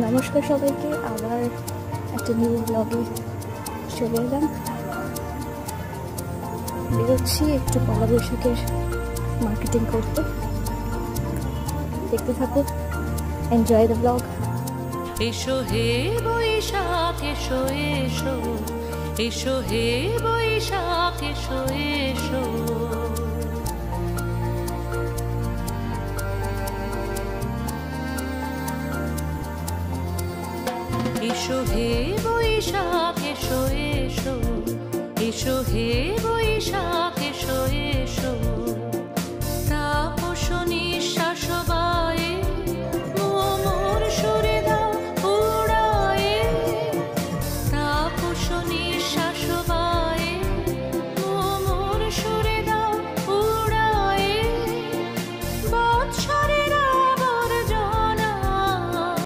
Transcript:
নমস্কার সবাইকে, আবার একটা নিউ ব্লগে চলে এলাম। বেরোচ্ছি একটু পয়লা বৈশাখের মার্কেটিং করতে। দেখতে থাকুন, এনজয় দ্য ব্লগ। এসো হে বৈশাখ এসো এসো, এসো হে বৈশাখ এসো এসো। এসো হে বৈশাখ এসো এসো, এসো হে বৈশাখ এসো এসো।